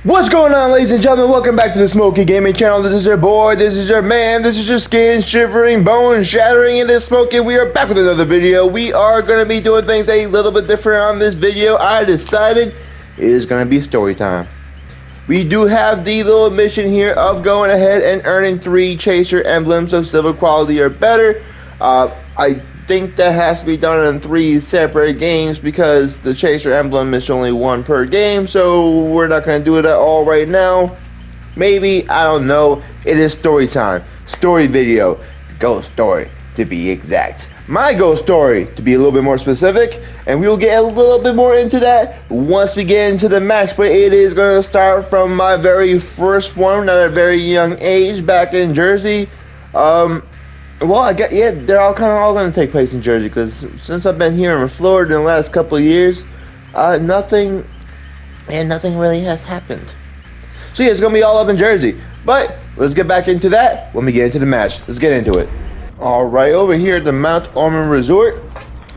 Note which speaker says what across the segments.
Speaker 1: What's going on, ladies and gentlemen? Welcome back to the Smokey Gaming channel. This is your boy, this is your man, this is your skin shivering, bone shattering, it is Smokey. We are back with another video. We are going to be doing things a little bit different on this video. I decided it is going to be story time. We do have the little mission here of going ahead and earning 3 chaser emblems of silver quality or better. I think that has to be done in 3 separate games because the chaser emblem is only 1 per game, so we're not going to do it at all right now. Maybe, I don't know. It is story time. Story video. Ghost story, to be exact. My ghost story, to be a little bit more specific, and we will get a little bit more into that once we get into the match, but it is going to start from my very first one at a very young age back in Jersey. Well, I guess, yeah, they're all kind of all going to take place in Jersey, because since I've been here in Florida in the last couple of years, nothing really has happened. So yeah, it's going to be all up in Jersey. But let's get back into that when we get into the match. Let's get into it. Alright, over here at the Mount Ormond Resort,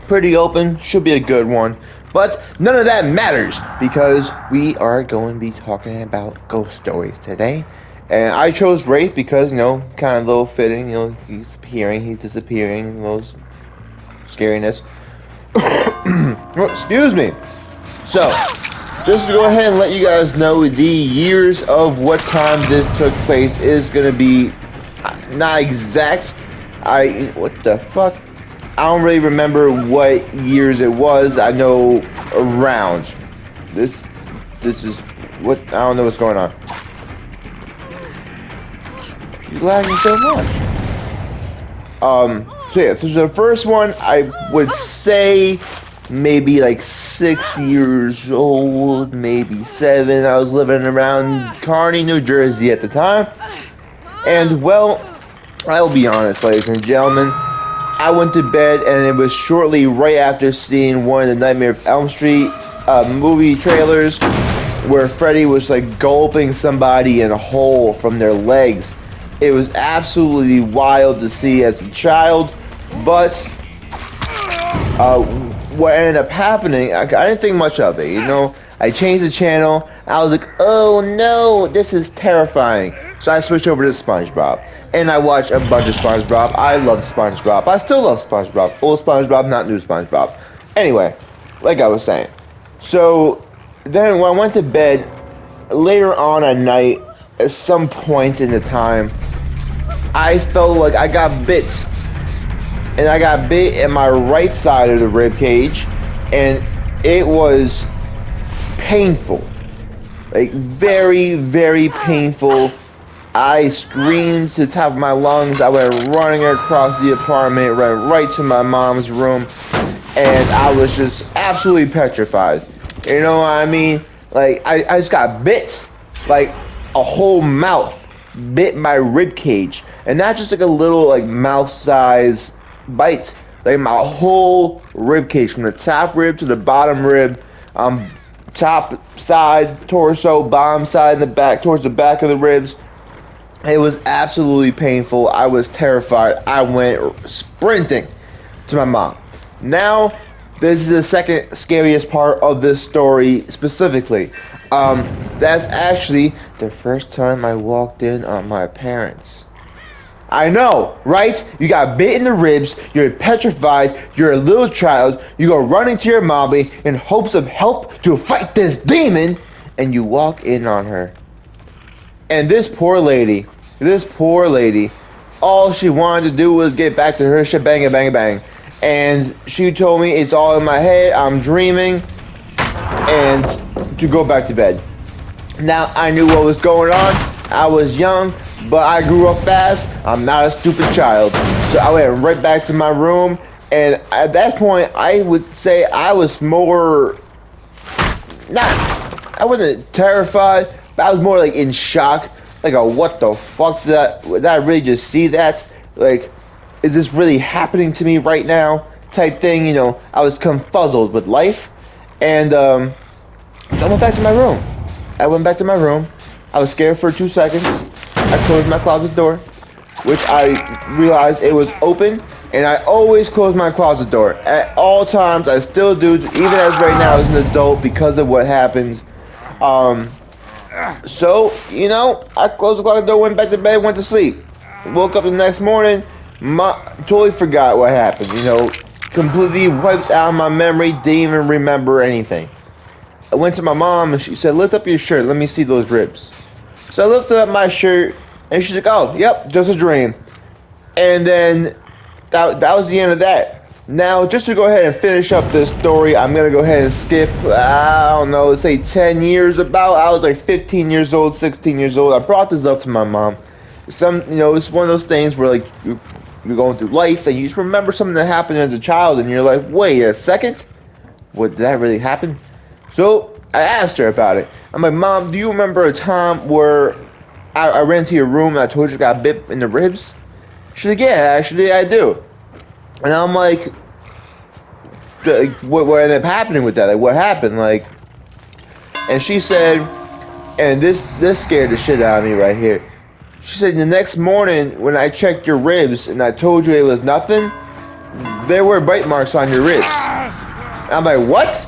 Speaker 1: pretty open, should be a good one. But none of that matters, because we are going to be talking about ghost stories today. And I chose Wraith because, you know, kind of a little fitting, you know, he's appearing, he's disappearing, those scariness. Oh, excuse me. So, just to go ahead and let you guys know, the years of what time this took place is going to be not exact. What the fuck? I don't really remember what years it was. I know around. This is what, I don't know what's going on. You're lagging so much. So yeah, so the first one, I would say maybe like 6 years old, maybe 7. I was living around Kearney, New Jersey at the time. And well, I will be honest, ladies and gentlemen, I went to bed and it was shortly right after seeing one of the Nightmare of Elm Street movie trailers where Freddy was like gulping somebody in a hole from their legs. It was absolutely wild to see as a child, but what ended up happening, I didn't think much of it, you know. I changed the channel, I was like, oh no, this is terrifying. So I switched over to SpongeBob, and I watched a bunch of SpongeBob. I love SpongeBob. I still love SpongeBob. Old SpongeBob, not new SpongeBob. Anyway, like I was saying. So then when I went to bed, later on at night, at some point in the time, I felt like I got bit. And I got bit in my right side of the rib cage, and it was painful. Like very, very painful. I screamed to the top of my lungs. I went running across the apartment, ran right to my mom's room, and I was just absolutely petrified. You know what I mean? Like, I just got bit. Like, a whole mouth bit my rib cage. And not just like a little, like, mouth-size bite. Like, my whole rib cage, from the top rib to the bottom rib, top side, torso, bottom side, and the back, towards the back of the ribs. It was absolutely painful. I was terrified. I went sprinting to my mom. Now, this is the second scariest part of this story specifically. That's actually the first time I walked in on my parents. I know, right? You got bit in the ribs, you're petrified, you're a little child, you go running to your mommy in hopes of help to fight this demon, and you walk in on her. And this poor lady, all she wanted to do was get back to her shit, bang, bang, bang. And she told me it's all in my head, I'm dreaming, and to go back to bed. Now, I knew what was going on. I was young, but I grew up fast. I'm not a stupid child. So I went right back to my room, and at that point, I would say I was more, I wasn't terrified, but I was more like in shock. Like, what the fuck, did I really just see that? Like, is this really happening to me right now? Type thing, you know. I was confuzzled with life. And, so I went back to my room. I was scared for 2 seconds. I closed my closet door, which I realized it was open. And I always close my closet door. At all times, I still do, even as right now as an adult, because of what happens. So, you know, I closed the closet door, went back to bed, went to sleep. Woke up the next morning, totally forgot what happened. You know, completely wiped out of my memory, didn't even remember anything. I went to my mom and she said, lift up your shirt, let me see those ribs. So I lifted up my shirt and she's like, oh, yep, just a dream. And then that was the end of that. Now, just to go ahead and finish up this story, I'm going to go ahead and skip, I don't know, let's say 10 years about. I was like 15 years old, 16 years old. I brought this up to my mom. You know, it's one of those things where, like, you're going through life and you just remember something that happened as a child and you're like, wait a second? What, did that really happen? So, I asked her about it. I'm like, Mom, do you remember a time where I ran to your room and I told you I got bit in the ribs? She's like, yeah, actually, I do. And I'm like, what ended up happening with that? Like, what happened? Like, and she said, and this scared the shit out of me right here. She said, the next morning when I checked your ribs and I told you it was nothing, there were bite marks on your ribs. And I'm like, what?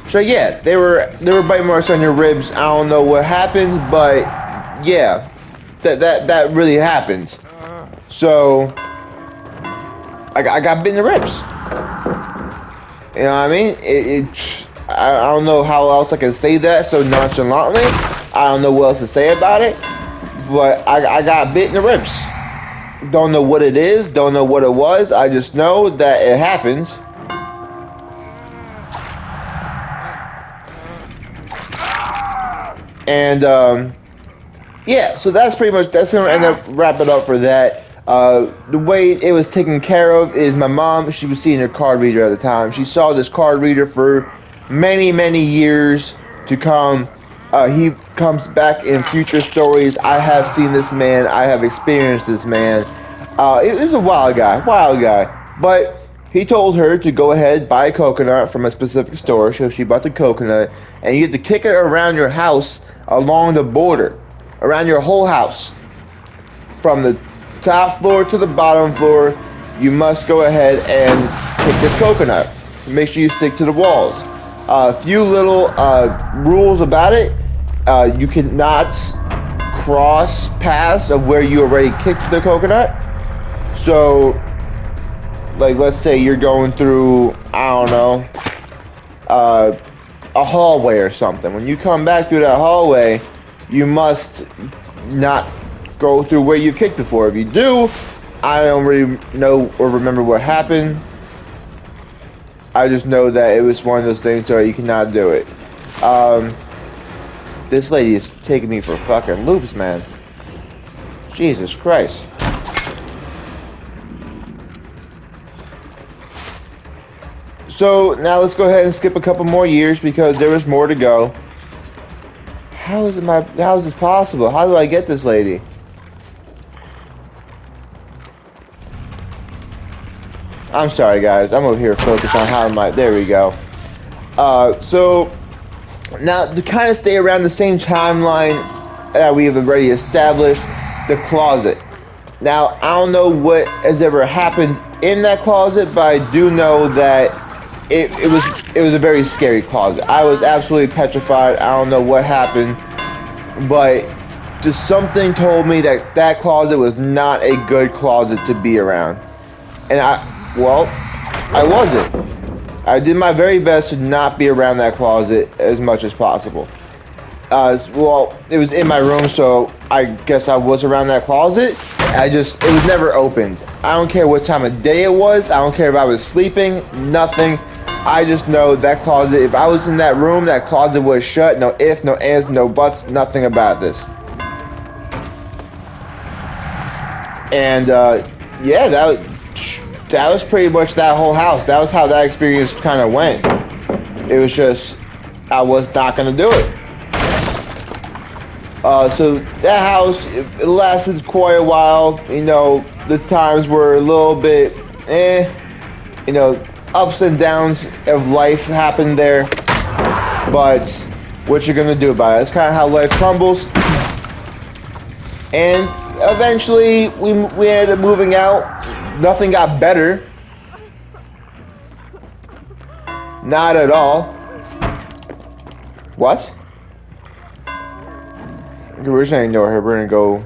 Speaker 1: So yeah, there were bite marks on your ribs. I don't know what happened, but yeah, that really happened. So I got bit in the ribs. You know what I mean? I don't know how else I can say that so nonchalantly. I don't know what else to say about it. But I got bit in the ribs. Don't know what it is. Don't know what it was. I just know that it happens. And yeah, so that's gonna end up wrapping up for that. The way it was taken care of is my mom, she was seeing her card reader at the time. She saw this card reader for many years to come. He comes back in future stories. I have seen this man. I have experienced this man. It was a wild guy. But he told her to go ahead, buy a coconut from a specific store. So she bought the coconut, and you have to kick it around your house along the border, around your whole house, from the top floor to the bottom floor. You must go ahead and kick this coconut. Make sure you stick to the walls. A few little rules about it. You cannot cross paths of where you already kicked the coconut. So, like, let's say you're going through, I don't know, a hallway or something. When you come back through that hallway, you must not go through where you've kicked before. If you do, I don't really know or remember what happened. I just know that it was one of those things where you cannot do it. This lady is taking me for fucking loops, man. Jesus Christ. So now let's go ahead and skip a couple more years because there was more to go. How is this possible? How do I get this lady? I'm sorry guys, I'm over here focused on how there we go. So now to kind of stay around the same timeline that we have already established, the closet. Now I don't know what has ever happened in that closet, but I do know that it was a very scary closet. I was absolutely petrified. I don't know what happened, but just something told me that that closet was not a good closet to be around. And I wasn't. I did my very best to not be around that closet as much as possible. Well, it was in my room, so I guess I was around that closet. It was never opened. I don't care what time of day it was. I don't care if I was sleeping, nothing. I just know that closet, if I was in that room, that closet was shut. No ifs, no ands, no buts, nothing about this. And yeah, that was pretty much that whole house. That was how that experience kind of went. It was just, I was not going to do it. So that house, it lasted quite a while. You know, the times were a little bit, you know, ups and downs of life happened there. But what you're going to do about it? It's kind of how life crumbles. And eventually, we ended up moving out. Nothing got better. Not at all. What? We're just gonna ignore her. We're gonna go.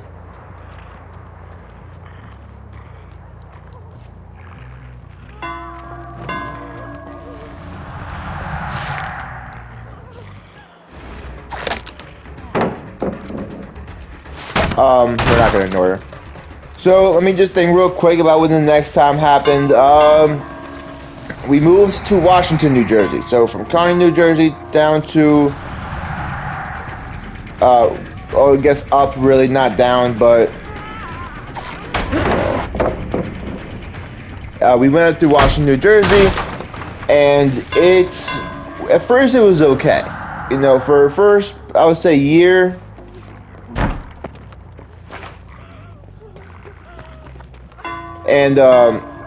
Speaker 1: We're not gonna ignore her. So let me just think real quick about when the next time happened. We moved to Washington, New Jersey. So from Kearney, New Jersey, down to, I guess up, really, not down, but we went up to Washington, New Jersey, and at first it was okay. You know, for first, I would say, year. And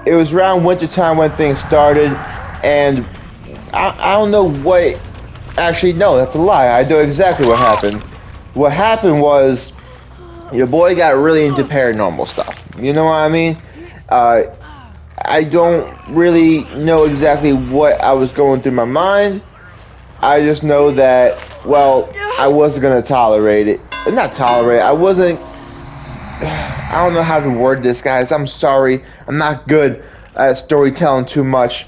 Speaker 1: it was around winter time when things started, and I don't know what. Actually, no, that's a lie. I know exactly what happened. What happened was your boy got really into paranormal stuff. You know what I mean? I don't really know exactly what I was going through my mind. I just know that, well, I wasn't gonna tolerate it. Not tolerate it. I wasn't. I don't know how to word this, guys. I'm sorry. I'm not good at storytelling too much.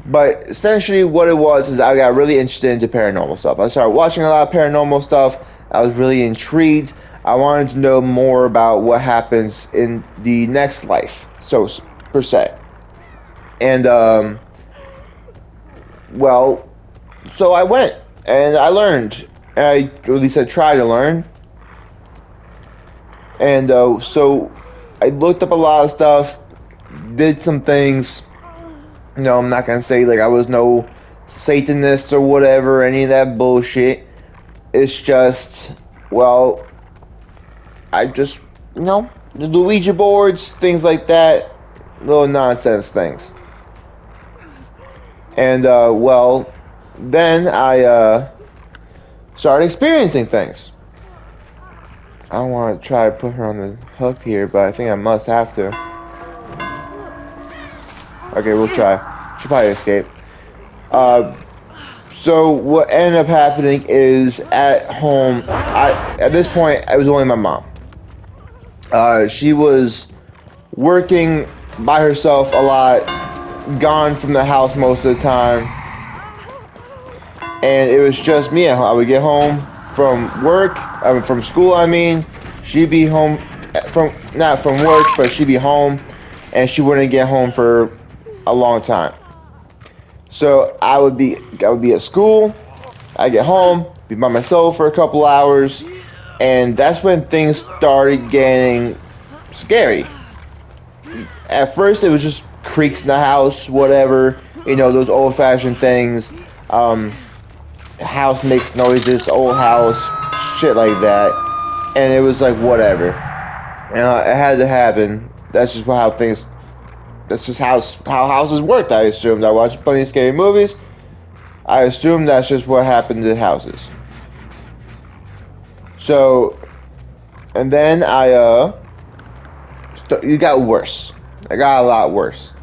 Speaker 1: But essentially what it was is I got really interested into paranormal stuff. I started watching a lot of paranormal stuff. I was really intrigued. I wanted to know more about what happens in the next life, so per se. And well, so I went and I learned. At least I tried to learn. And so I looked up a lot of stuff, did some things. You know, I'm not gonna say like I was no Satanist or whatever, any of that bullshit. It's just, well, I just, you know, the Ouija boards, things like that, little nonsense things. And well, then I started experiencing things. I don't want to try to put her on the hook here, but I think I must have to. Okay, we'll try. She'll probably escape. So what ended up happening is at home, at this point, it was only my mom. She was working by herself a lot, gone from the house most of the time, and it was just me. I would get home from work, from school, I mean. She'd be home not from work, but she'd be home, and she wouldn't get home for a long time. So I would be at school, I'd get home, be by myself for a couple hours, and that's when things started getting scary. At first it was just creaks in the house, whatever, you know, those old-fashioned things. House makes noises, old house, shit like that. And it was like, whatever. And it had to happen. That's just how things... That's just how houses worked, I assumed. I watched plenty of scary movies. I assumed that's just what happened to houses. So... And then it got worse. It got a lot worse.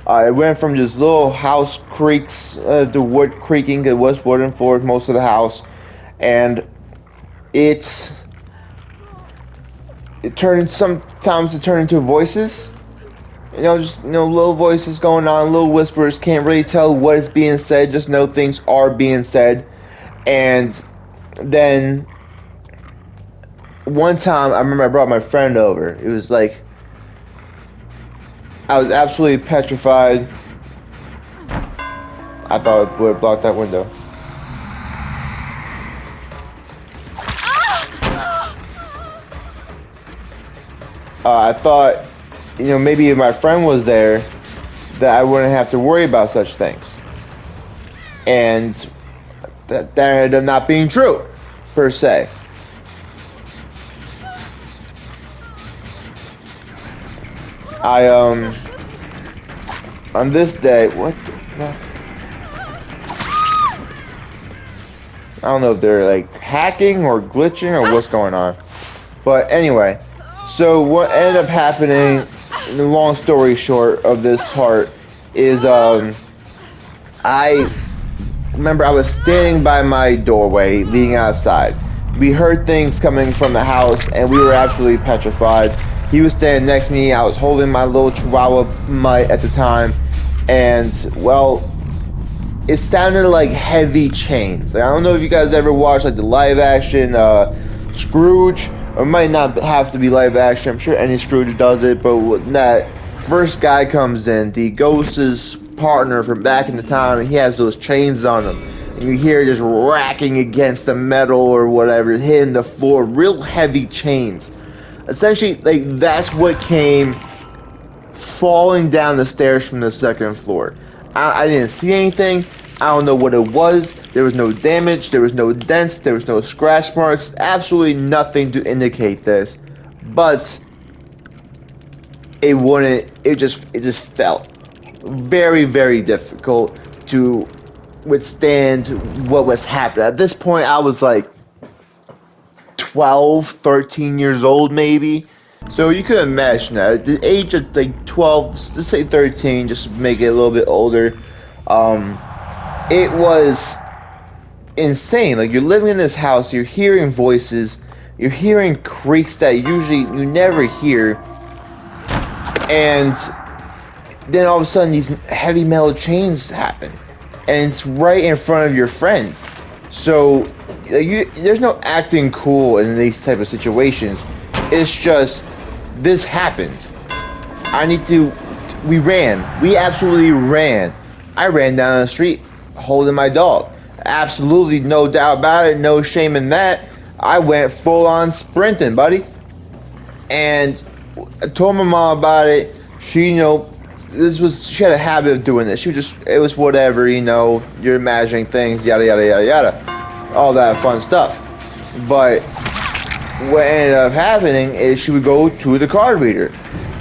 Speaker 1: It went from just little house creaks, the wood creaking. It was wooden floors most of the house, and it sometimes it turned into voices. You know, just little voices going on, little whispers. Can't really tell what is being said. Just know things are being said. And then one time, I remember I brought my friend over. It was like, I was absolutely petrified. I thought it would block that window. I thought, maybe if my friend was there, that I wouldn't have to worry about such things. And that ended up not being true, per se. On this day, what the fuck? I don't know if they're like hacking or glitching or what's going on. But anyway, so what ended up happening, the long story short of this part, is I remember I was standing by my doorway leading outside. We heard things coming from the house, and we were absolutely petrified. He was standing next to me. I was holding my little Chihuahua mutt at the time, and well, it sounded like heavy chains. Like, I don't know if you guys ever watched like the live action Scrooge, or it might not have to be live action. I'm sure any Scrooge does it, but when that first guy comes in, the ghost's partner from back in the time, and he has those chains on him, and you hear just racking against the metal or whatever, hitting the floor, real heavy chains. Essentially, like that's what came falling down the stairs from the second floor. I didn't see anything. I don't know what it was. There was no damage. There was no dents. There was no scratch marks. Absolutely nothing to indicate this. But it wouldn't. It just felt very, very difficult to withstand what was happening. At this point, I was like 12, 13 years old, maybe. So you could imagine that at the age of like 12, let's say 13, just to make it a little bit older, it was insane. Like, you're living in this house, you're hearing voices, you're hearing creaks that usually you never hear, and then all of a sudden these heavy metal chains happen, and it's right in front of your friend. So there's no acting cool in these type of situations. It's just, this happens. We ran. We absolutely ran. I ran down the street holding my dog. Absolutely no doubt about it. No shame in that. I went full on sprinting, buddy. And I told my mom about it. She, she had a habit of doing this. It was whatever, you're imagining things, yada, yada, yada, yada. All that fun stuff. But what ended up happening is she would go to the card reader,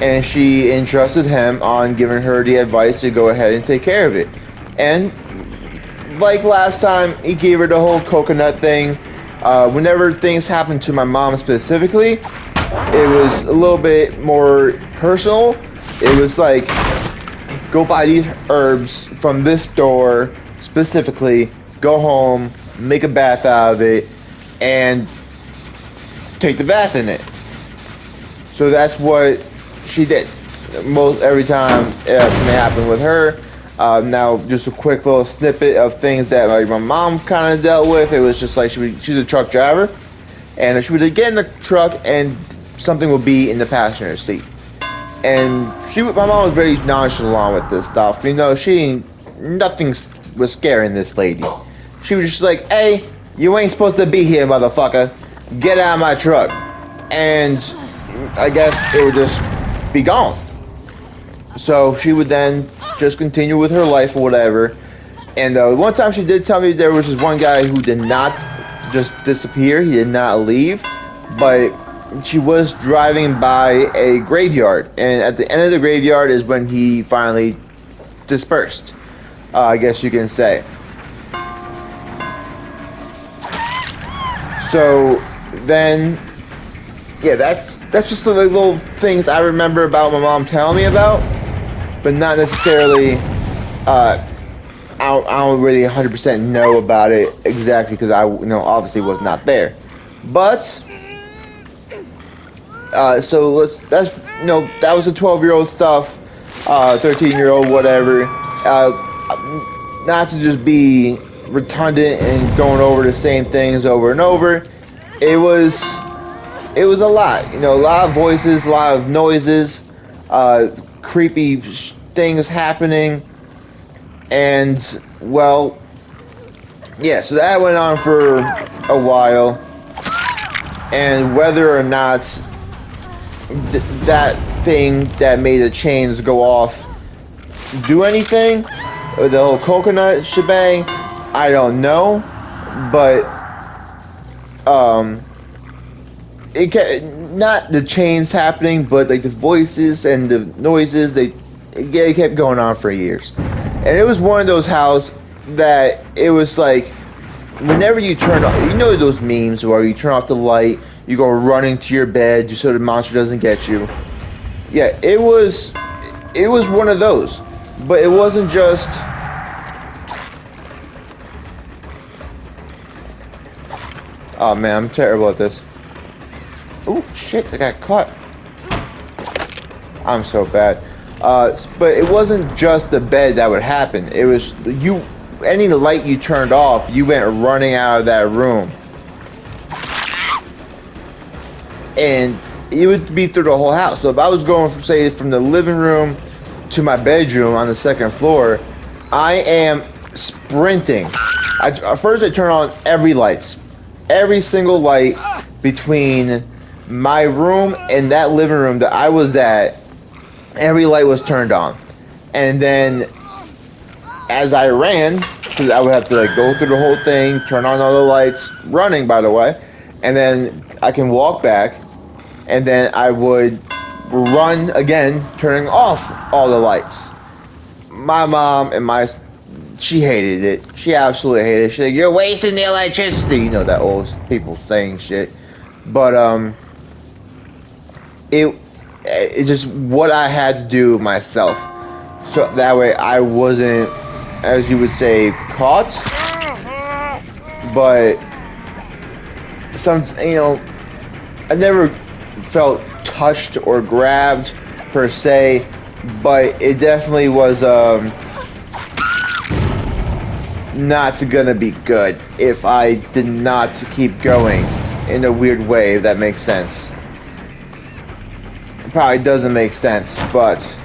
Speaker 1: and she entrusted him on giving her the advice to go ahead and take care of it. And like last time, he gave her the whole coconut thing. Whenever things happened to my mom specifically, it was a little bit more personal. It was like, go buy these herbs from this store specifically, go home, make a bath out of it, and take the bath in it. So that's what she did. Every time something happened with her. Now, just a quick little snippet of things that my mom kind of dealt with. It was just like she's a truck driver, and she would get in the truck and something would be in the passenger seat. And my mom was very nonchalant with this stuff. Nothing was scaring this lady. She was just like, "Hey, you ain't supposed to be here, motherfucker. Get out of my truck." And I guess it would just be gone. So she would then just continue with her life or whatever. And one time she did tell me there was this one guy who did not just disappear. He did not leave. But she was driving by a graveyard. And at the end of the graveyard is when he finally dispersed, I guess you can say. So then, yeah, that's just the little things I remember about my mom telling me about, but not necessarily. I don't really 100% know about it exactly because I obviously was not there. But so that was the 12-year-old stuff, 13-year-old whatever. Not to just be redundant and going over the same things over and over. It was a lot, a lot of voices, a lot of noises, creepy things happening, and well, yeah, so that went on for a while, and whether or not that thing that made the chains go off do anything, or the whole coconut shebang, I don't know, but it kept, not the chains happening, but like the voices and the noises, it kept going on for years. And it was one of those houses that it was like, whenever you turn off, those memes where you turn off the light, you go running to your bed so the monster doesn't get you. Yeah, it was one of those, but it wasn't just. Oh man, I'm terrible at this. Oh shit, I got caught. I'm so bad. But it wasn't just the bed that would happen. It was you. Any light you turned off, you went running out of that room, and it would be through the whole house. So if I was going from, say, from the living room to my bedroom on the second floor, I am sprinting. First I turn on every single light between my room and that living room that I was at. Every light was turned on, and then as I ran, because I would have to like go through the whole thing, turn on all the lights, running by the way, and then I can walk back, and then I would run again, turning off all the lights. My mom and she hated it. She absolutely hated it. She's like, "You're wasting the electricity." You know that old people saying shit. But it's just what I had to do myself, so that way I wasn't, as you would say, caught. But I never felt touched or grabbed per se, but it definitely was not gonna be good if I did not keep going in a weird way, if that makes sense. It probably doesn't make sense, but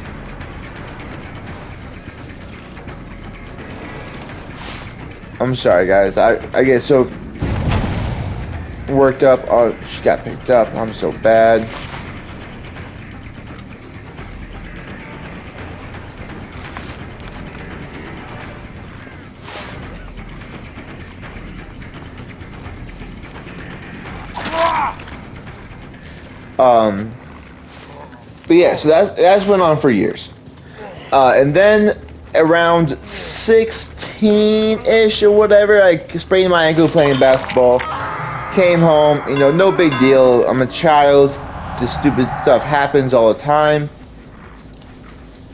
Speaker 1: I'm sorry guys, I get so worked up. Oh, she got picked up. I'm so bad. But yeah, so that's went on for years. And then around 16-ish or whatever, I sprained my ankle playing basketball. Came home, no big deal. I'm a child. This stupid stuff happens all the time.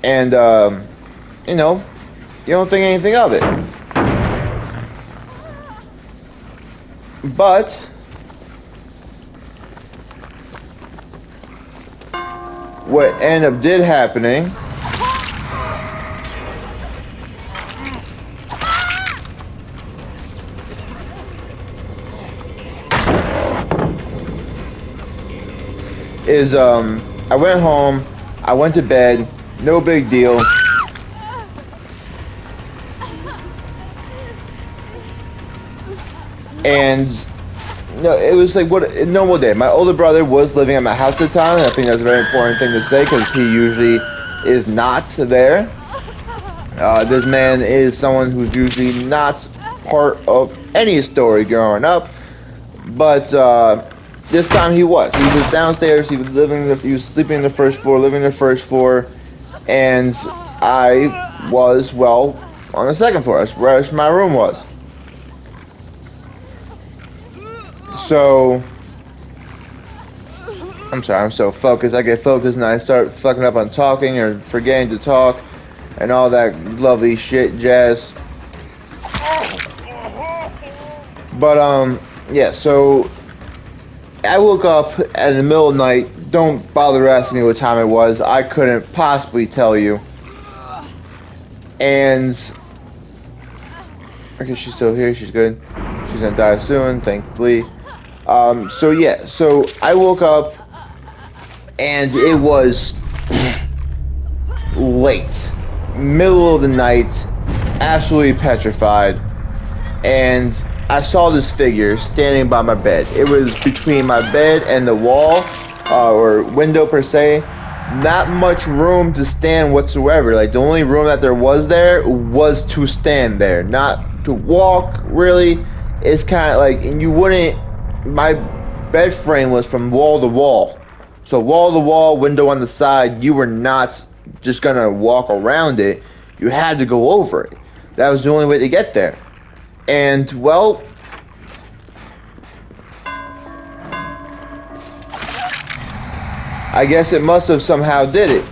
Speaker 1: And, you don't think anything of it. But what ended up happening is I went home, I went to bed, no big deal. And no, it was like what a normal day. My older brother was living at my house at the time, and I think that's a very important thing to say because he usually is not there. This man is someone who's usually not part of any story growing up, but this time he was. He was downstairs. He was he was sleeping in the first floor, living in the first floor, and I was on the second floor. That's where my room was. So, I'm sorry, I'm so focused. I get focused and I start fucking up on talking or forgetting to talk and all that lovely shit jazz. But, yeah, so I woke up in the middle of the night. Don't bother asking me what time it was. I couldn't possibly tell you. And, okay, she's still here. She's good. She's gonna die soon, thankfully. So yeah, so I woke up and it was late, middle of the night, absolutely petrified, and I saw this figure standing by my bed. It was between my bed and the wall, or window per se. Not much room to stand whatsoever. Like the only room that there was was to stand there, not to walk really. It's kind of like, and you wouldn't, my bed frame was from wall to wall. So wall to wall, window on the side, you were not just gonna walk around it. You had to go over it. That was the only way to get there. And, well, I guess it must have somehow did it.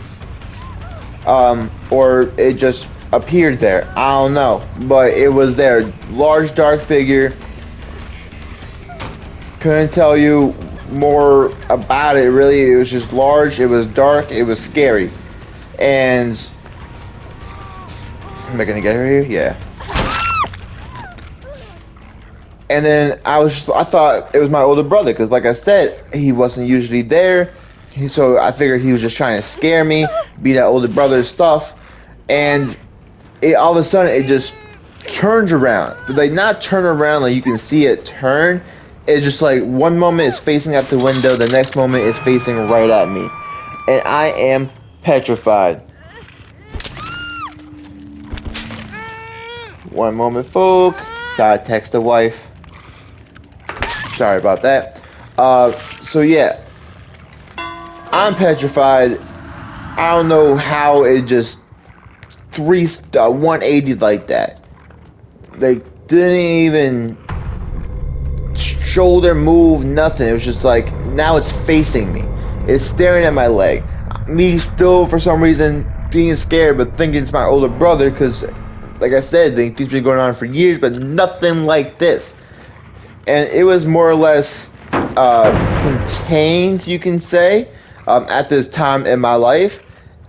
Speaker 1: Or it just appeared there. I don't know. But it was there. Large, dark figure. Couldn't tell you more about it really. It was just large, it was dark, it was scary. And am I gonna get her here? Yeah. And then I thought it was my older brother, because like I said, he wasn't usually there. So I figured he was just trying to scare me, be that older brother stuff. And all of a sudden it just turns around. But like, not turn around like you can see it turn. It's just like one moment it's facing out the window, the next moment it's facing right at me. And I am petrified. One moment, folk. Gotta text the wife. Sorry about that. So yeah, I'm petrified. I don't know how it just 180 like that. They didn't even shoulder move, nothing. It was just like, now it's facing me. It's staring at my leg. Me still, for some reason, being scared, but thinking it's my older brother, because, like I said, things been going on for years, but nothing like this. And it was more or less contained, you can say, at this time in my life.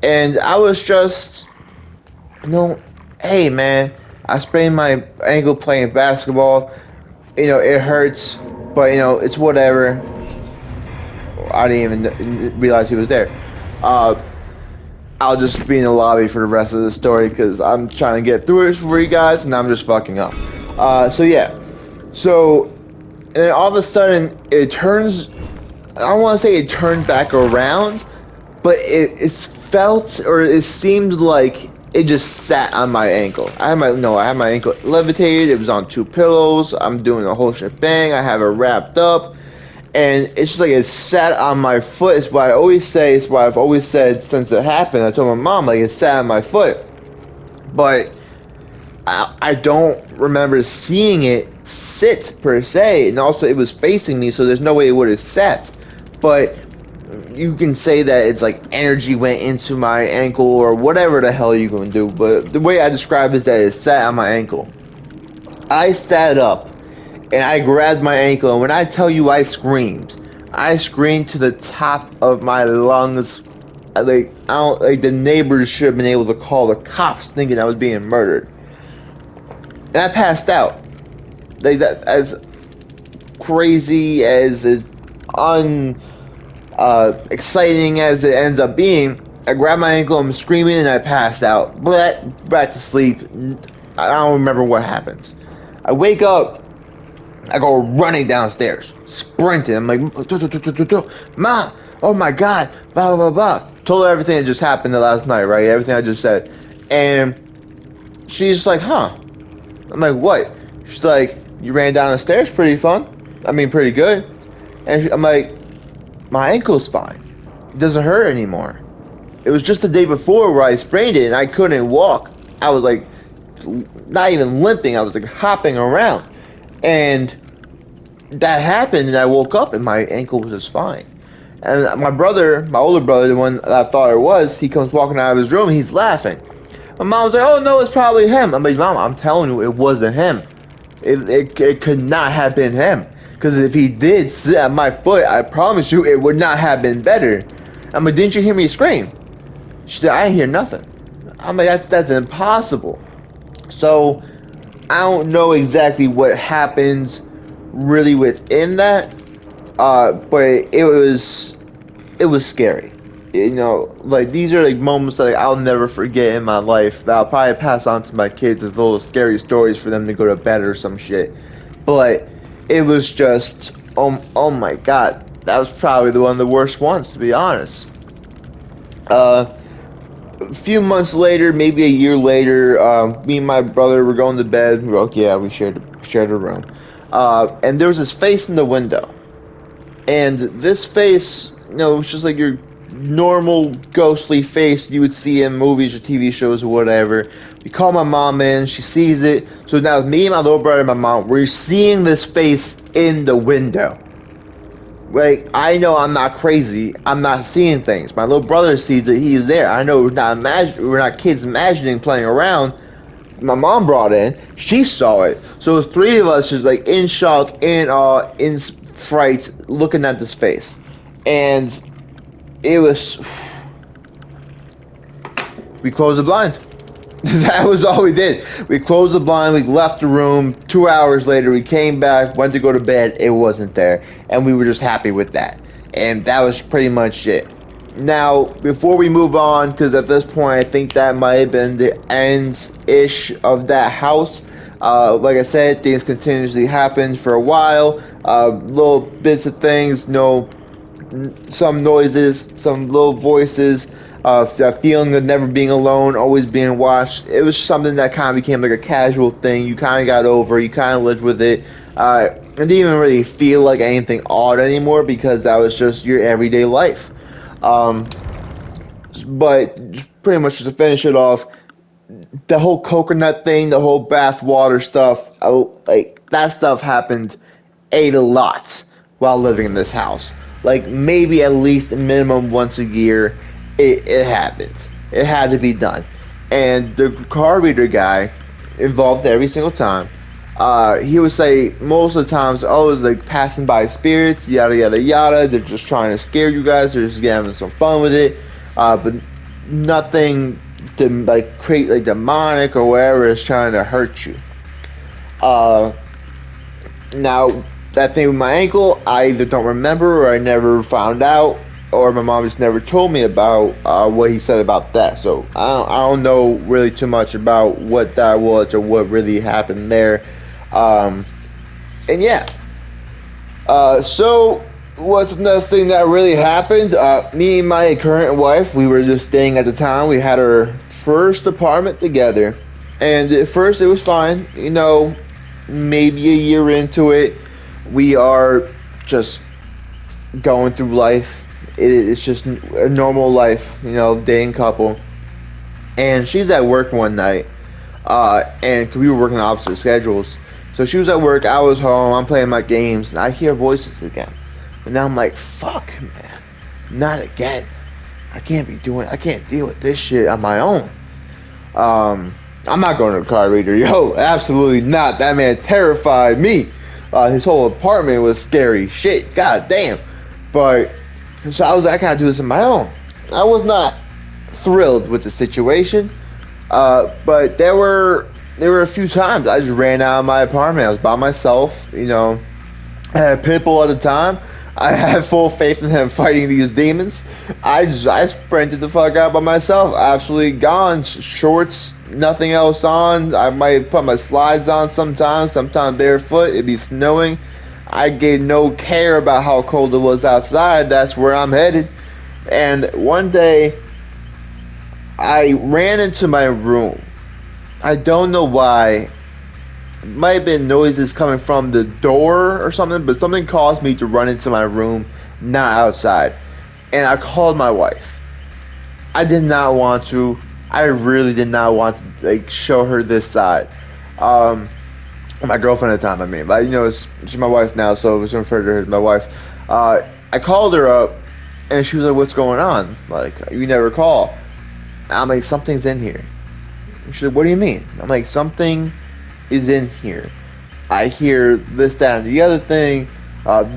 Speaker 1: And I was just, hey man, I sprained my ankle playing basketball. It hurts, but it's whatever. I didn't even realize he was there. I'll just be in the lobby for the rest of the story, because I'm trying to get through it for you guys, and I'm just fucking up. So yeah. So, and then all of a sudden, it turns, I don't want to say it turned back around, but it felt, or it seemed like it just sat on my ankle. I had my ankle levitated, it was on 2 pillows, I'm doing a whole shebang, I have it wrapped up, and it's just like it sat on my foot. It's what I always say, it's what I've always said since it happened. I told my mom, like, it sat on my foot. But I don't remember seeing it sit per se, and also it was facing me, so there's no way it would have sat. But you can say that it's like energy went into my ankle or whatever the hell you're gonna do. But the way I describe it is that it sat on my ankle. I sat up and I grabbed my ankle, and when I tell you I screamed to the top of my lungs. Like, the neighbors should have been able to call the cops thinking I was being murdered. And I passed out. Like, that, as crazy as exciting as it ends up being, I grab my ankle, I'm screaming, and I pass out. Back to sleep. I don't remember what happens. I wake up, I go running downstairs, sprinting. I'm like, Ma, oh my God, blah, blah, blah. Told her everything that just happened last night, right? Everything I just said. And she's like, huh? I'm like, what? She's like, you ran down the stairs pretty pretty good. And I'm like, my ankle's fine. It doesn't hurt anymore. It was just the day before where I sprained it and I couldn't walk. I was like, not even limping. I was like hopping around. And that happened, and I woke up and my ankle was just fine. And my brother, my older brother, the one that I thought it was, he comes walking out of his room, he's laughing. My mom was like, oh no, it's probably him. I'm like, Mom, I'm telling you, it wasn't him. It could not have been him. Because if he did sit at my foot, I promise you, it would not have been better. I'm like, didn't you hear me scream? She said, I didn't hear nothing. I'm like, that's impossible. So, I don't know exactly what happens really within that, but it was scary. Like, these are like moments that I'll never forget in my life, that I'll probably pass on to my kids as little scary stories for them to go to bed or some shit. But it was just, oh my God, that was probably one of the worst ones, to be honest. A few months later, maybe a year later, me and my brother were going to bed. We were like, yeah, we shared a room. And there was this face in the window. And this face, it was just like your normal ghostly face you would see in movies or TV shows or whatever. We call my mom in, she sees it. So now me and my little brother and my mom, we're seeing this face in the window. Like, I know I'm not crazy. I'm not seeing things. My little brother sees it. He's there. I know we're not kids imagining playing around. My mom brought in. She saw it. So it was 3 of us just like in shock, in awe, in fright looking at this face. And it was... We closed the blind. That was all we did. We closed the blind, we left the room. 2 hours later, we came back, went to go to bed, it wasn't there. And we were just happy with that. And that was pretty much it. Now, before we move on, because at this point, I think that might have been the ends-ish of that house. Like I said, things continuously happened for a while. Little bits of things, some noises, some little voices. That feeling of never being alone, always being watched. It was something that kind of became like a casual thing. You kind of got over, you kind of lived with it. It didn't even really feel like anything odd anymore because that was just your everyday life. But pretty much just to finish it off, the whole coconut thing, the whole bath water stuff, like that stuff happened a lot while living in this house. Like maybe at least a minimum once a year. It happened. It had to be done. And the card reader guy involved every single time. He would say most of the times, oh, it's like passing by spirits, yada yada yada. They're just trying to scare you guys. They're just having some fun with it. But nothing to like create like demonic or whatever is trying to hurt you. Now that thing with my ankle, I either don't remember or I never found out, or my mom just never told me about what he said about that. So I don't know really too much about what that was or what really happened there. And yeah. So what's the next thing that really happened? Me and my current wife, we were just staying at the time. We had our first apartment together. And at first it was fine. You know, maybe a year into it, we are just going through life. It's just a normal life, you know, dating couple. And she's at work one night, and we were working opposite schedules. So she was at work, I was home, I'm playing my games, and I hear voices again. And now I'm like, fuck, man, not again. I can't deal with this shit on my own. I'm not going to the card reader, yo, absolutely not. That man terrified me. His whole apartment was scary shit, god damn. But so I was like, I gotta do this on my own. I was not thrilled with the situation, but there were a few times I just ran out of my apartment. I was by myself, you know. I had a pit bull at the time. I had full faith in him fighting these demons. I sprinted the fuck out by myself, absolutely gone. Shorts, nothing else on. I might put my slides on sometimes barefoot. It'd be snowing. I gave no care about how cold it was outside. That's where I'm headed. And one day, I ran into my room. I don't know why. It might have been noises coming from the door or something, but something caused me to run into my room, not outside. And I called my wife. I did not want to. I really did not want to like show her this side. My girlfriend at the time, I mean, but you know, she's my wife now, so I was referred to her as my wife. I called her up, and she was like, "What's going on? Like, you never call." I'm like, "Something's in here." And she said, "What do you mean?" I'm like, "Something is in here. I hear this, that, and the other thing.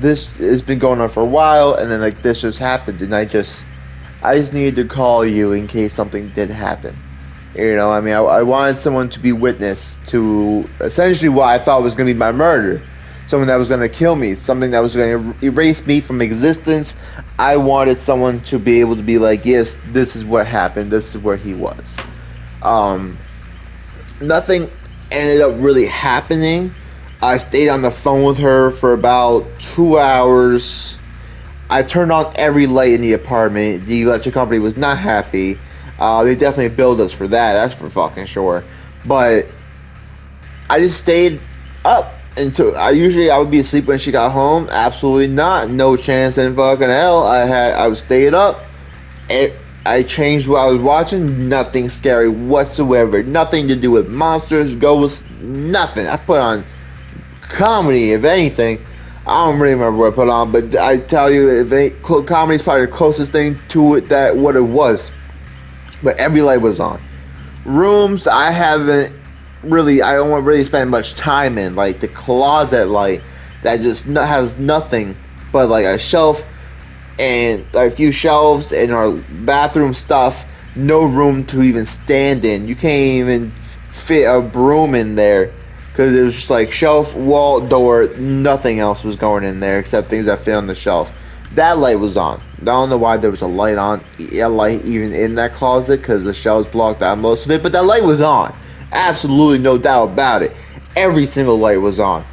Speaker 1: This has been going on for a while, and then like this just happened, and I just needed to call you in case something did happen." You know, I mean, I wanted someone to be witness to essentially what I thought was going to be my murder. Someone that was going to kill me. Something that was going to erase me from existence. I wanted someone to be able to be like, yes, this is what happened. This is where he was. Nothing ended up really happening. I stayed on the phone with her for about 2 hours. I turned on every light in the apartment. The electric company was not happy. They definitely billed us for that, that's for fucking sure. But I just stayed up until I would be asleep when she got home. Absolutely not, no chance in fucking hell. I was staying up. I changed what I was watching. Nothing scary whatsoever. Nothing to do with monsters, ghosts, nothing. I put on comedy, if anything. I don't really remember what I put on, but I tell you, comedy is probably the closest thing to it that what it was. But every light was on. Rooms, I don't really spend much time in. Like the closet light that just has nothing but like a shelf and like a few shelves and our bathroom stuff, no room to even stand in. You can't even fit a broom in there because it was just like shelf, wall, door. Nothing else was going in there except things that fit on the shelf. That light was on. I don't know why there was a light on, a light even in that closet because the shelves blocked out most of it. But that light was on. Absolutely no doubt about it. Every single light was on.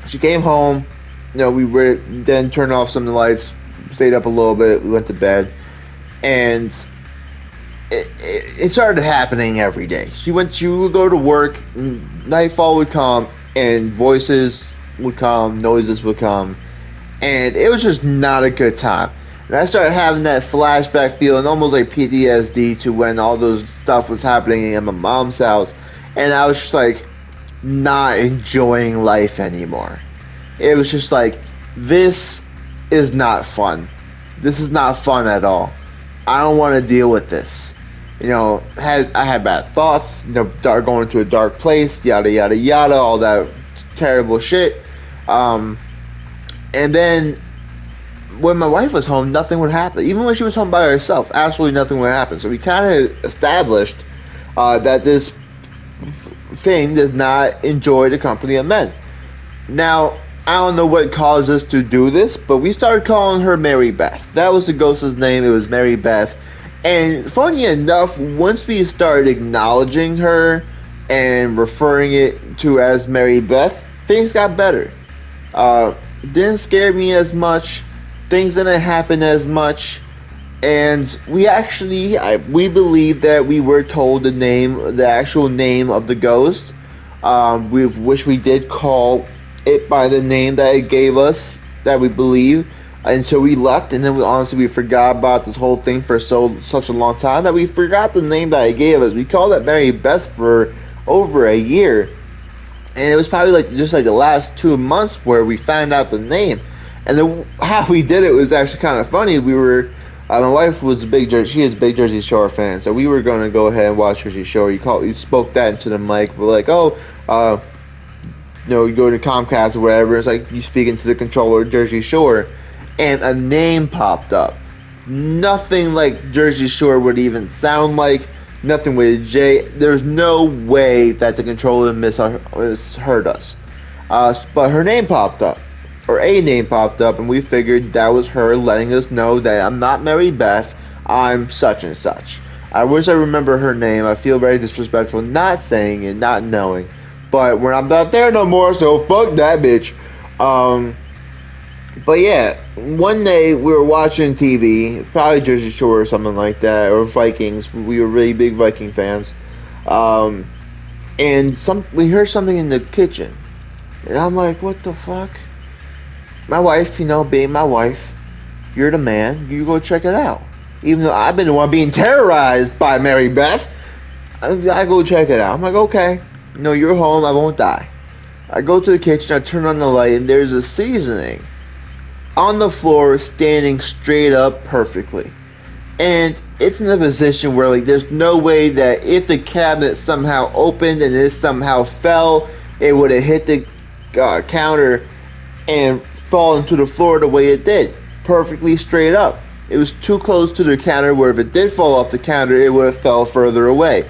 Speaker 1: She came home. You know, we were then turned off some of the lights, stayed up a little bit, we went to bed, and it started happening every day. She would go to work, nightfall would come, and voices would come, noises would come, and it was just not a good time. And I started having that flashback feeling, almost like PTSD, to when all those stuff was happening in my mom's house, and I was just like not enjoying life anymore. It was just like, this is not fun. This is not fun at all. I don't want to deal with this. You know, I had bad thoughts, you know, going to a dark place, yada yada yada, all that terrible shit. And then when my wife was home, nothing would happen. Even when she was home by herself, absolutely nothing would happen. So we kind of established that this thing does not enjoy the company of men. Now, I don't know what caused us to do this, but we started calling her Mary Beth. That was the ghost's name. It was Mary Beth. And funny enough, once we started acknowledging her and referring it to as Mary Beth, things got better. Didn't scare me as much. Things didn't happen as much. And we actually, we believe that we were told the actual name of the ghost. We wish we did call it by the name that it gave us, that we believe, until we left, and then we forgot about this whole thing for such a long time that we forgot the name that it gave us. We called it Mary Beth for over a year, and it was probably just like the last 2 months where we found out the name. And then how we did it was actually kind of funny. We were my wife was a big Jersey Shore fan, so we were going to go ahead and watch Jersey Shore. You spoke that into the mic. We're like, you know, you go to Comcast or whatever, it's like you speak into the controller, Jersey Shore, and a name popped up. Nothing like Jersey Shore would even sound like, nothing with a J. There's no way that the controller misheard us. But her name popped up, or a name popped up, and we figured that was her letting us know that I'm not Mary Beth, I'm such and such. I wish I remember her name. I feel very disrespectful not saying it, not knowing. But when I'm not there no more, so fuck that bitch. But yeah, one day we were watching TV, probably Jersey Shore or something like that, or Vikings. We were really big Viking fans. And we heard something in the kitchen. And I'm like, what the fuck? My wife, you know, being my wife, you're the man, you go check it out. Even though I've been the one being terrorized by Mary Beth, I go check it out. I'm like, okay. No, you're home, I won't die. I go to the kitchen, I turn on the light, and there's a seasoning on the floor, standing straight up perfectly. And it's in a position where, like, there's no way that if the cabinet somehow opened and it somehow fell, it would have hit the counter and fallen to the floor the way it did. Perfectly straight up. It was too close to the counter where if it did fall off the counter, it would have fell further away.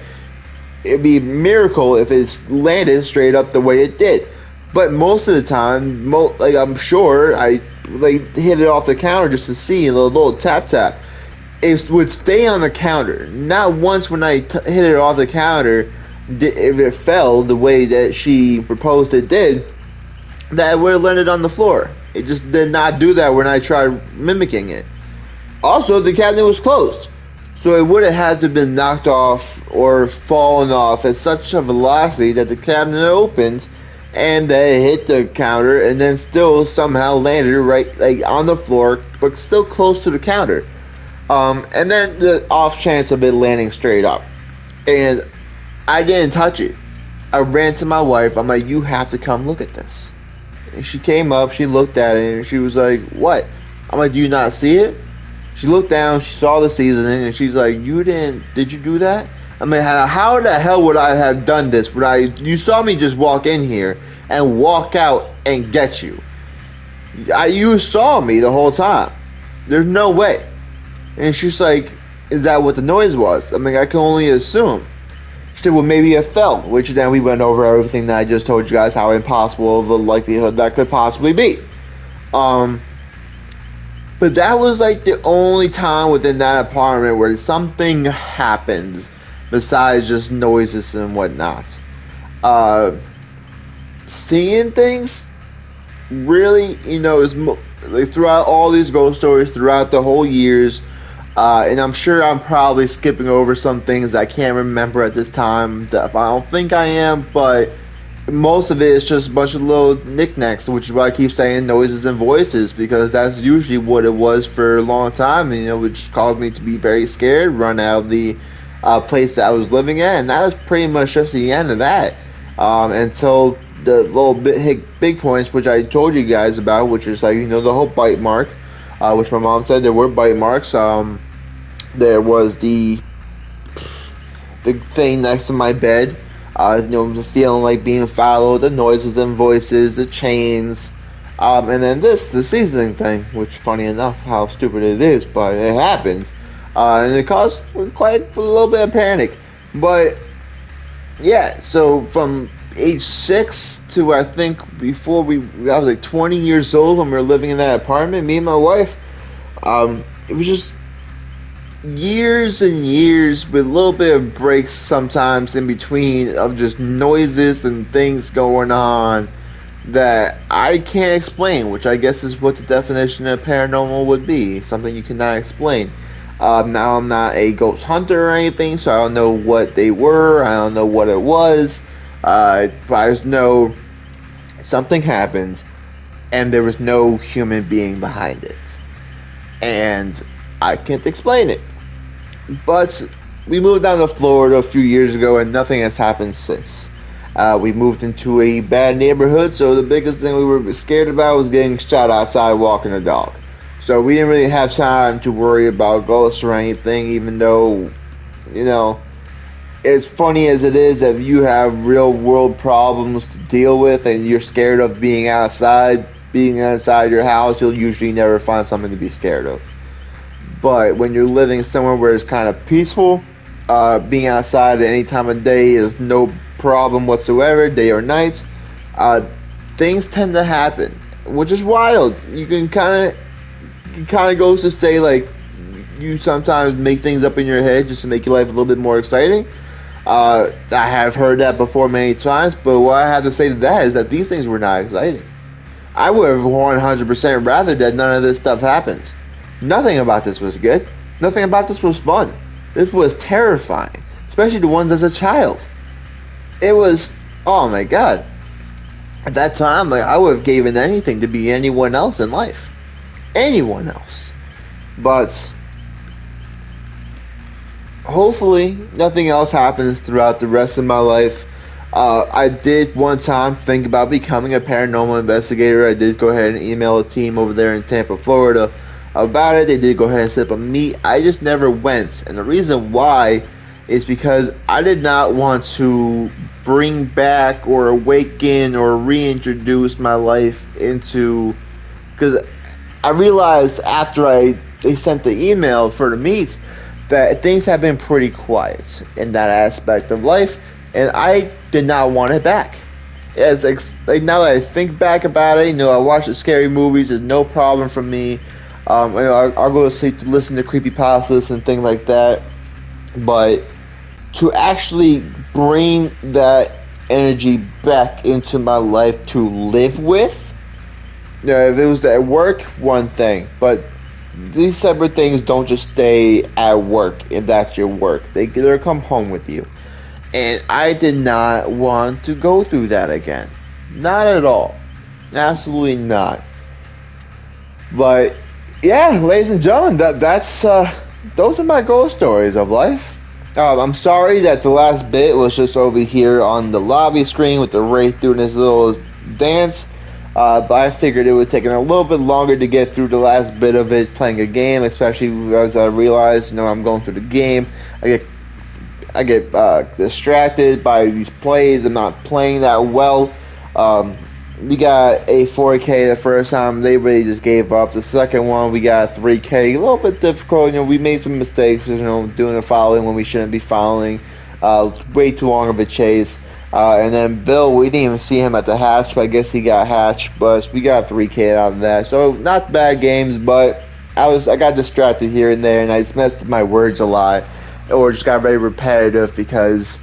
Speaker 1: It'd be a miracle if it landed straight up the way it did. But most of the time, like I'm sure I hit it off the counter just to see a little tap tap. It would stay on the counter. Not once when I hit it off the counter, if it fell the way that she proposed it did, that it would have landed on the floor. It just did not do that when I tried mimicking it. Also, the cabinet was closed. So it would have had to have been knocked off or fallen off at such a velocity that the cabinet opened and then hit the counter and then still somehow landed right on the floor, but still close to the counter. And then the off chance of it landing straight up. And I didn't touch it. I ran to my wife. I'm like, you have to come look at this. And she came up, she looked at it, and she was like, what? I'm like, do you not see it? She looked down, she saw the seasoning, and she's like, did you do that? I mean, how the hell would I have done this? You saw me just walk in here and walk out and get you. You saw me the whole time. There's no way. And she's like, is that what the noise was? I mean, I can only assume. She said, well, maybe it fell, which then we went over everything that I just told you guys, how impossible of a likelihood that could possibly be. But that was like the only time within that apartment where something happened besides just noises and whatnot. Seeing things really, is like throughout all these ghost stories, throughout the whole years. And I'm sure I'm probably skipping over some things I can't remember at this time. That I don't think I am, but most of it is just a bunch of little knickknacks, which is why I keep saying noises and voices, because that's usually what it was for a long time, which caused me to be very scared, run out of the place that I was living at, and that was pretty much just the end of that. Until the little big points, which I told you guys about, which is like, the whole bite mark, which my mom said there were bite marks. There was the thing next to my bed. The feeling like being followed, the noises and voices, the chains, and then the seasoning thing, which, funny enough, how stupid it is, but it happened, and it caused quite a little bit of panic. But yeah, so from age 6 to, I think, I was like 20 years old when we were living in that apartment, me and my wife. It was just years and years with a little bit of breaks sometimes in between of just noises and things going on that I can't explain, which I guess is what the definition of paranormal would be, something you cannot explain. Now, I'm not a ghost hunter or anything, so I don't know what they were, I don't know what it was, but I just know something happened and there was no human being behind it, and I can't explain it. But we moved down to Florida a few years ago, and nothing has happened since. We moved into a bad neighborhood, so the biggest thing we were scared about was getting shot outside walking a dog. So we didn't really have time to worry about ghosts or anything, even though, as funny as it is, if you have real world problems to deal with and you're scared of being inside your house, you'll usually never find something to be scared of. But when you're living somewhere where it's kind of peaceful, being outside at any time of day is no problem whatsoever, day or night. Things tend to happen, which is wild. You can kind of goes to say, like, you sometimes make things up in your head just to make your life a little bit more exciting. I have heard that before many times, but what I have to say to that is that these things were not exciting. I would have 100% rather that none of this stuff happens. Nothing about this was good. Nothing about this was fun. This was terrifying, especially the ones as a child. It was, oh my god. At that time, like, I would have given anything to be anyone else in life. Anyone else. But hopefully nothing else happens throughout the rest of my life. I did one time think about becoming a paranormal investigator. I did go ahead and email a team over there in Tampa, Florida about it. They did go ahead and set up a meet. I just never went, and the reason why is because I did not want to bring back or awaken or reintroduce my life into, because I realized after they sent the email for the meet that things have been pretty quiet in that aspect of life, and I did not want it back. As like now that I think back about it, I watch the scary movies. There's no problem for me. I'll go to sleep to listen to creepypastas and things like that. But to actually bring that energy back into my life to live with, if it was at work, one thing. But these separate things don't just stay at work if that's your work. They come home with you. And I did not want to go through that again. Not at all. Absolutely not. But yeah, ladies and gentlemen, that's those are my ghost stories of life. I'm sorry that the last bit was just over here on the lobby screen with the Wraith doing his little dance. But I figured it would take a little bit longer to get through the last bit of it playing a game, especially as I realized, I'm going through the game. I get distracted by these plays. I'm not playing that well. we got a 4K the first time. They really just gave up. The second one, we got 3K. A little bit difficult. You know, we made some mistakes. You know, doing a following when we shouldn't be following. Way too long of a chase. And then Bill, we didn't even see him at the hatch, but I guess he got hatched. But we got 3K out of that. So not bad games, but I got distracted here and there, and I just messed with my words a lot, or just got very repetitive because.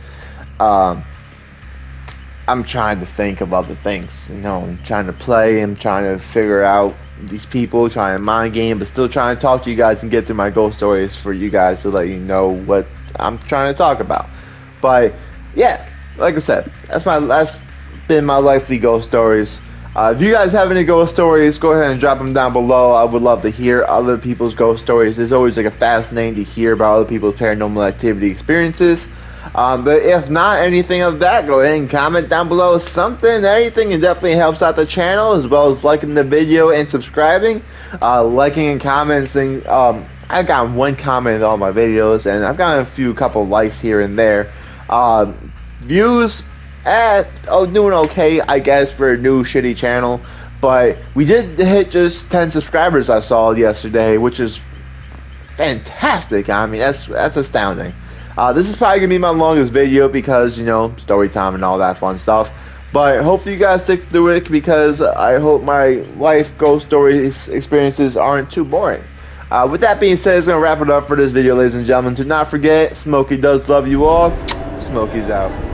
Speaker 1: I'm trying to think of other things, you know. I'm trying to play, I'm trying to figure out these people, trying to mind game, but still trying to talk to you guys and get through my ghost stories for you guys to let you know what I'm trying to talk about. But yeah, like I said, that's been my lively ghost stories. If you guys have any ghost stories, go ahead and drop them down below. I would love to hear other people's ghost stories. It's always like a fascinating to hear about other people's paranormal activity experiences. But if not anything of that, go ahead and comment down below something, anything. It definitely helps out the channel, as well as liking the video and subscribing. Liking and commenting. I've gotten one comment in all my videos, and I've gotten a couple likes here and there. Views, doing okay, I guess, for a new shitty channel. But we did hit just 10 subscribers, I saw yesterday, which is fantastic. I mean, that's astounding. This is probably gonna be my longest video because, you know, story time and all that fun stuff. But hopefully you guys stick through it, because I hope my life ghost stories experiences aren't too boring. With that being said, it's gonna wrap it up for this video, ladies and gentlemen. Do not forget, Smokey does love you all. Smokey's out.